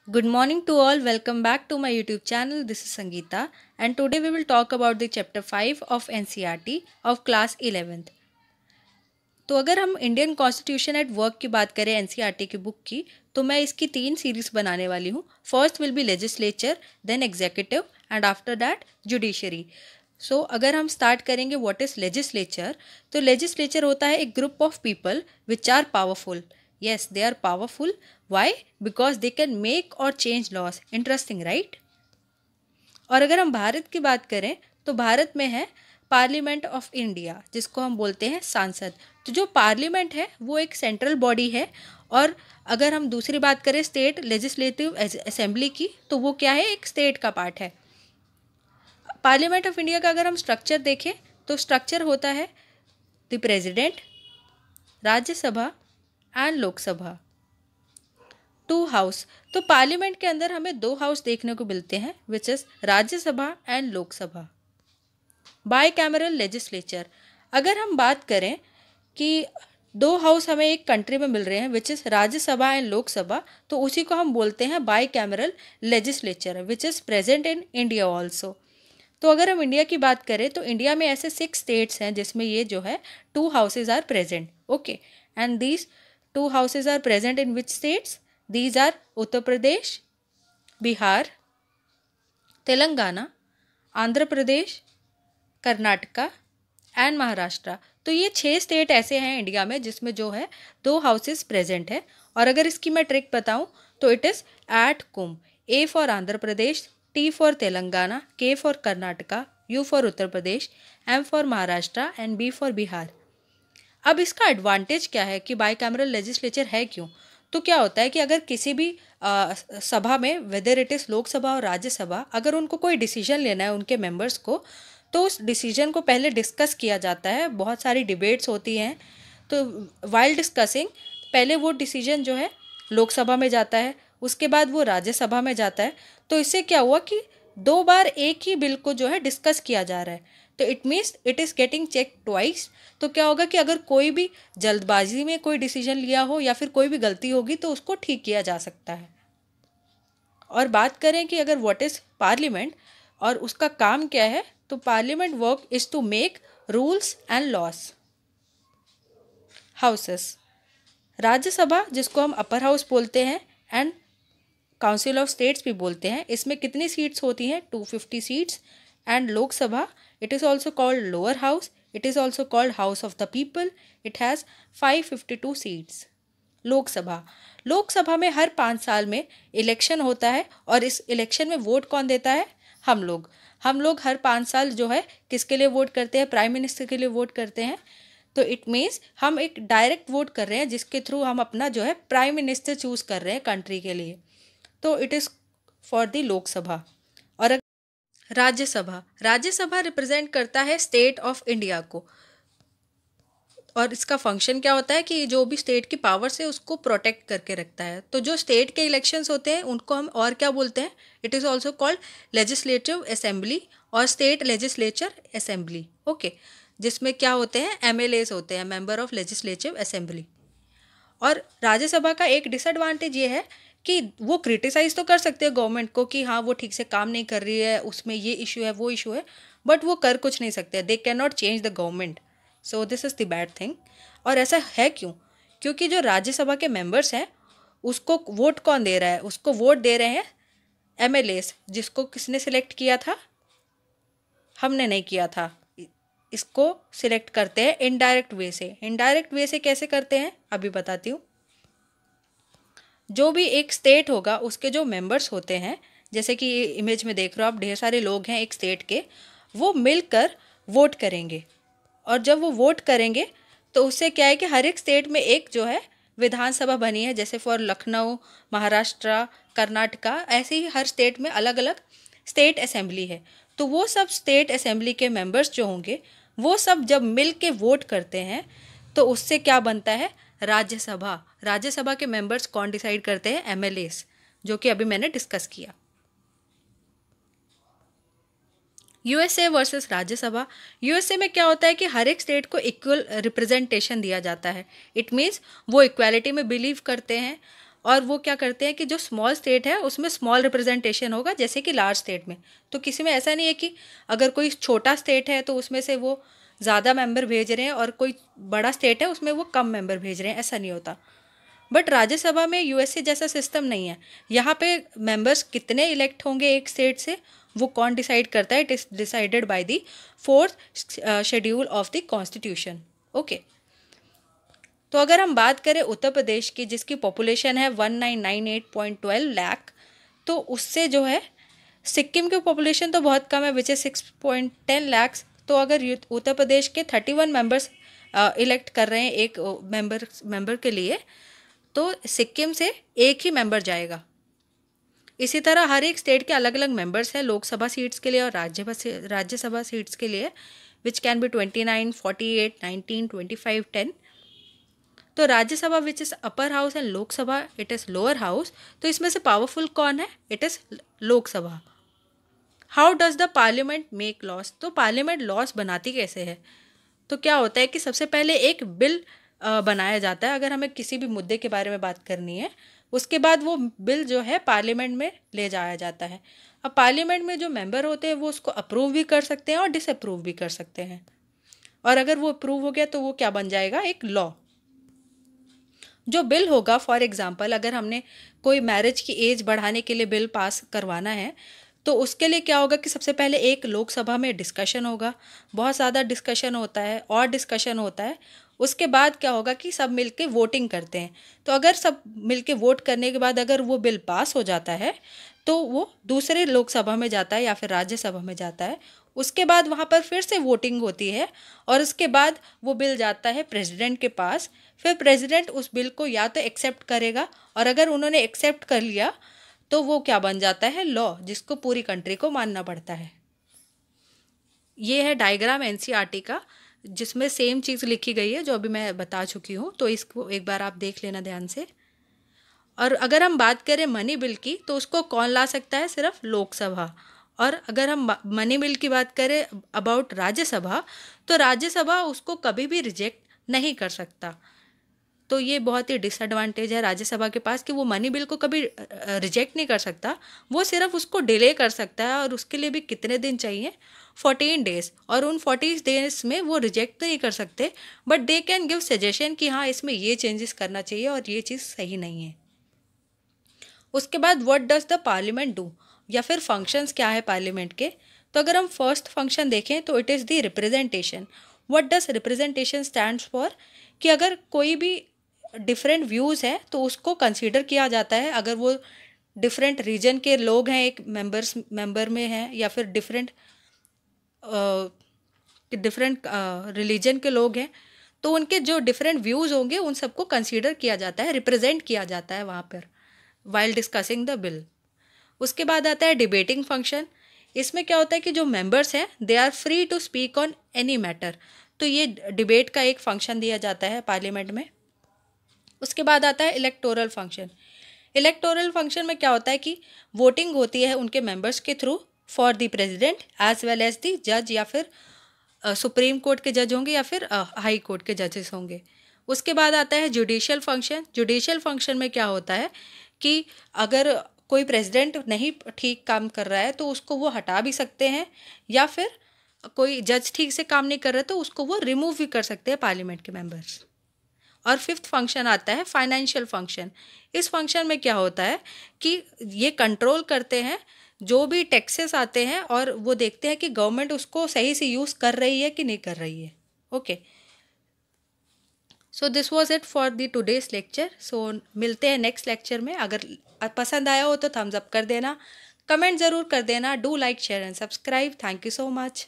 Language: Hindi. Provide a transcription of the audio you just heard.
Good morning to all. Welcome back to my YouTube channel. This is Sangeeta, and today we will talk about the chapter 5 of NCERT of class 11th. तो अगर हम इंडियन कॉन्स्टिट्यूशन एट वर्क की बात करें एनसीईआरटी की बुक की, तो मैं इसकी 3 सीरीज बनाने वाली हूँ. First will be legislature, then executive and after that judiciary. So अगर हम स्टार्ट करेंगे व्हाट इज लेजिस्लेचर, तो लेजिस्लेचर होता है एक group of people which are powerful. Yes, they are powerful. Why? Because they can make or change laws. Interesting, right? और अगर हम भारत की बात करें तो भारत में है पार्लियामेंट ऑफ इंडिया, जिसको हम बोलते हैं सांसद. तो जो पार्लियामेंट है वो एक सेंट्रल बॉडी है. और अगर हम दूसरी बात करें स्टेट लेजिस्लेटिव असेंबली की, तो वो क्या है, एक स्टेट का पार्ट है. पार्लियामेंट ऑफ इंडिया का अगर हम स्ट्रक्चर देखें तो स्ट्रक्चर होता है the president, Rajya Sabha and Lok Sabha, 2 house. तो पार्लियामेंट के अंदर हमें 2 हाउस देखने को मिलते हैं which is Rajya Sabha and Lok Sabha. By cameral legislature, अगर हम बात करें कि 2 हाउस हमें एक कंट्री में मिल रहे हैं which is Rajya Sabha and Lok Sabha, तो उसी को हम बोलते हैं by cameral legislature which is present in India also. तो अगर हम इंडिया की बात करें तो इंडिया में ऐसे 6 स्टेट्स हैं जिसमें ये जो है 2 houses are present. Okay, and these 2 houses are present in which states? These are Uttar Pradesh, Bihar, Telangana, Andhra Pradesh, Karnataka and Maharashtra. तो ये 6 स्टेट ऐसे हैं इंडिया में जिसमें जो है 2 हाउसेस प्रेजेंट है. और अगर इसकी मैं ट्रिक बताऊं तो इट इज़ एट कुम. A for Andhra Pradesh, T for Telangana, K for Karnataka, U for Uttar Pradesh, M for Maharashtra and B for Bihar. अब इसका एडवांटेज क्या है कि बाई कैमरल लेजिस्लेचर है क्यों? तो क्या होता है कि अगर किसी भी सभा में, वेदर इट इज़ लोकसभा और राज्यसभा, अगर उनको कोई डिसीजन लेना है उनके मेंबर्स को, तो उस डिसीजन को पहले डिस्कस किया जाता है. बहुत सारी डिबेट्स होती हैं. तो वाइल डिस्कसिंग पहले वो डिसीजन जो है लोकसभा में जाता है, उसके बाद वो राज्यसभा में जाता है. तो इससे क्या हुआ कि 2 बार एक ही बिल को जो है डिस्कस किया जा रहा है. तो it means it is getting check twice. तो क्या होगा कि अगर कोई भी जल्दबाजी में कोई डिसीजन लिया हो या फिर कोई भी गलती होगी तो उसको ठीक किया जा सकता है. और बात करें कि अगर व्हाट इज़ पार्लियामेंट और उसका काम क्या है, तो parliament work is to make rules and laws. Houses, Rajya Sabha जिसको हम अपर हाउस बोलते हैं एंड काउंसिल ऑफ स्टेट्स भी बोलते हैं, इसमें कितनी सीट्स होती हैं? 250 seats. And Lok Sabha, it is also called lower house, it is also called house of the people, it has 552 seats. Lok Sabha में हर 5 साल में इलेक्शन होता है और इस इलेक्शन में वोट कौन देता है? हम लोग हर 5 साल जो है किसके लिए वोट करते हैं? प्राइम मिनिस्टर के लिए वोट करते हैं. तो इट मीन्स हम एक डायरेक्ट वोट कर रहे हैं जिसके थ्रू हम अपना जो है प्राइम मिनिस्टर चूज कर रहे हैं कंट्री के लिए. तो it is for the Lok Sabha. और राज्यसभा रिप्रेजेंट करता है स्टेट ऑफ इंडिया को. और इसका फंक्शन क्या होता है कि जो भी स्टेट की पावर्स है उसको प्रोटेक्ट करके रखता है. तो जो स्टेट के इलेक्शंस होते हैं उनको हम और क्या बोलते हैं? It is also called legislative assembly और स्टेट लेजिस्लेचर असेंबली. ओके, जिसमें क्या होते हैं? MLAs होते हैं, मेंबर ऑफ लेजिस्लेटिव असेंबली. और राज्यसभा का एक डिसएडवांटेज ये है कि वो क्रिटिसाइज़ तो कर सकते हैं गवर्नमेंट को कि हाँ वो ठीक से काम नहीं कर रही है, उसमें ये इशू है वो इशू है, बट वो कर कुछ नहीं सकते. They can not change the government. So this is the bad thing. और ऐसा है क्यों? क्योंकि जो राज्यसभा के मेंबर्स हैं उसको वोट कौन दे रहा है? उसको वोट दे रहे हैं MLAs, जिसको किसने सिलेक्ट किया था? हमने नहीं किया था. इसको सिलेक्ट करते हैं इनडायरेक्ट वे से. इनडायरेक्ट वे से कैसे करते हैं अभी बताती हूँ. जो भी एक स्टेट होगा उसके जो मेंबर्स होते हैं, जैसे कि इमेज में देख रहे हो आप, ढेर सारे लोग हैं एक स्टेट के, वो मिलकर वोट करेंगे. और जब वो वोट करेंगे तो उससे क्या है कि हर एक स्टेट में एक जो है विधानसभा बनी है. जैसे फॉर लखनऊ, महाराष्ट्र, कर्नाटका, ऐसे ही हर स्टेट में अलग अलग स्टेट असेंबली है. तो वो सब स्टेट असेंबली के मेंबर्स जो होंगे वो सब जब मिल के वोट करते हैं तो उससे क्या बनता है? राज्यसभा के मेंबर्स कौन डिसाइड करते हैं? MLAs, जो कि अभी मैंने डिस्कस किया. USA versus Rajya Sabha. USA में क्या होता है कि हर एक स्टेट को इक्वल रिप्रेजेंटेशन दिया जाता है. इट मीन्स वो इक्वालिटी में बिलीव करते हैं और वो क्या करते हैं कि जो स्मॉल स्टेट है उसमें स्मॉल रिप्रेजेंटेशन होगा जैसे कि लार्ज स्टेट में। तो किसी में ऐसा नहीं है कि अगर कोई छोटा स्टेट है तो उसमें से वो ज़्यादा मेंबर भेज रहे हैं और कोई बड़ा स्टेट है उसमें वो कम मेंबर भेज रहे हैं, ऐसा नहीं होता। बट राज्यसभा में यूएसए जैसा सिस्टम नहीं है। यहाँ पे मेंबर्स कितने इलेक्ट होंगे एक स्टेट से वो कौन डिसाइड करता है? It is decided by the 4th schedule of the constitution. Okay, तो अगर हम बात करें उत्तर प्रदेश की जिसकी पॉपुलेशन है 1998.12 लाख, तो उससे जो है सिक्किम की पॉपुलेशन तो बहुत कम है विच इज़ 6.10 लाख। तो अगर उत्तर प्रदेश के 31 मेंबर्स इलेक्ट कर रहे हैं एक मेंबर के लिए, तो सिक्किम से एक ही मेंबर जाएगा। इसी तरह हर एक स्टेट के अलग अलग मेंबर्स हैं लोकसभा सीट्स के लिए और राज्यसभा सीट्स के लिए, विच कैन बी 29, 48, 19, 25, 10। तो Rajya Sabha which is upper house and Lok Sabha it is lower house. तो इसमें से पावरफुल कौन है? It is Lok Sabha. How does the parliament make loss? तो पार्लियामेंट लॉस बनाती कैसे है? तो क्या होता है कि सबसे पहले एक बिल बनाया जाता है अगर हमें किसी भी मुद्दे के बारे में बात करनी है। उसके बाद वो बिल जो है पार्लियामेंट में ले जाया जाता है। अब पार्लियामेंट में जो मेंबर होते हैं वो उसको अप्रूव भी कर सकते हैं और डिसअप्रूव भी कर सकते हैं। और अगर वो अप्रूव हो गया तो वो क्या बन जाएगा? एक लॉ। जो बिल होगा, फॉर एग्जांपल अगर हमने कोई मैरिज की एज बढ़ाने के लिए बिल पास करवाना है तो उसके लिए क्या होगा कि सबसे पहले एक लोकसभा में डिस्कशन होगा, बहुत ज़्यादा डिस्कशन होता है और डिस्कशन होता है। उसके बाद क्या होगा कि सब मिलके वोटिंग करते हैं। तो अगर सब मिलके वोट करने के बाद अगर वो बिल पास हो जाता है तो वो दूसरे लोकसभा में जाता है या फिर राज्यसभा में जाता है। उसके बाद वहाँ पर फिर से वोटिंग होती है और उसके बाद वो बिल जाता है प्रेसिडेंट के पास। फिर प्रेसिडेंट उस बिल को या तो एक्सेप्ट करेगा और अगर उन्होंने एक्सेप्ट कर लिया तो वो क्या बन जाता है? लॉ, जिसको पूरी कंट्री को मानना पड़ता है। ये है डायग्राम एनसीईआरटी का जिसमें सेम चीज़ लिखी गई है जो अभी मैं बता चुकी हूँ, तो इसको एक बार आप देख लेना ध्यान से। और अगर हम बात करें मनी बिल की तो उसको कौन ला सकता है? सिर्फ लोकसभा। और अगर हम मनी बिल की बात करें अबाउट राज्यसभा, तो राज्यसभा उसको कभी भी रिजेक्ट नहीं कर सकता। तो ये बहुत ही डिसएडवांटेज है राज्यसभा के पास कि वो मनी बिल को कभी रिजेक्ट नहीं कर सकता, वो सिर्फ उसको डिले कर सकता है। और उसके लिए भी कितने दिन चाहिए? 14 डेज़। और उन 40 डेज में वो रिजेक्ट तो नहीं कर सकते but they can give suggestion कि हाँ इसमें ये चेंजेस करना चाहिए और ये चीज़ सही नहीं है। उसके बाद what does the parliament do, या फिर फंक्शंस क्या है पार्लियामेंट के? तो अगर हम फर्स्ट फंक्शन देखें तो it is the representation. What does representation stands for? कि अगर कोई भी डिफरेंट व्यूज़ है तो उसको कंसीडर किया जाता है। अगर वो डिफरेंट रीजन के लोग हैं एक मेंबर में हैं या फिर डिफरेंट रिलीजन के लोग हैं तो उनके जो डिफरेंट व्यूज़ होंगे उन सबको कंसीडर किया जाता है, रिप्रेजेंट किया जाता है वहाँ पर वाइल डिस्कसिंग द बिल। उसके बाद आता है डिबेटिंग फंक्शन। इसमें क्या होता है कि जो मेंबर्स हैं they are free to speak on any matter. तो ये डिबेट का एक फंक्शन दिया जाता है पार्लियामेंट में। उसके बाद आता है इलेक्टोरल फंक्शन। इलेक्टोरल फंक्शन में क्या होता है कि वोटिंग होती है उनके मेंबर्स के through for the president as well as the जज, या फिर सुप्रीम कोर्ट के जज होंगे या फिर हाई कोर्ट के जजेस होंगे। उसके बाद आता है जुडिशियल फंक्शन। जुडिशियल फंक्शन में क्या होता है कि अगर कोई प्रेसिडेंट नहीं ठीक काम कर रहा है तो उसको वो हटा भी सकते हैं, या फिर कोई जज ठीक से काम नहीं कर रहा है तो उसको वो रिमूव भी कर सकते हैं पार्लियामेंट के मेंबर्स। और फिफ्थ फंक्शन आता है फाइनेंशियल फंक्शन। इस फंक्शन में क्या होता है कि ये कंट्रोल करते हैं जो भी टैक्सेस आते हैं और वो देखते हैं कि गवर्नमेंट उसको सही से यूज़ कर रही है कि नहीं कर रही है। Okay, so this was it for the today's lecture. So मिलते हैं नेक्स्ट लेक्चर में। अगर पसंद आया हो तो थम्स अप कर देना, कमेंट ज़रूर कर देना, do like share and subscribe. Thank you so much.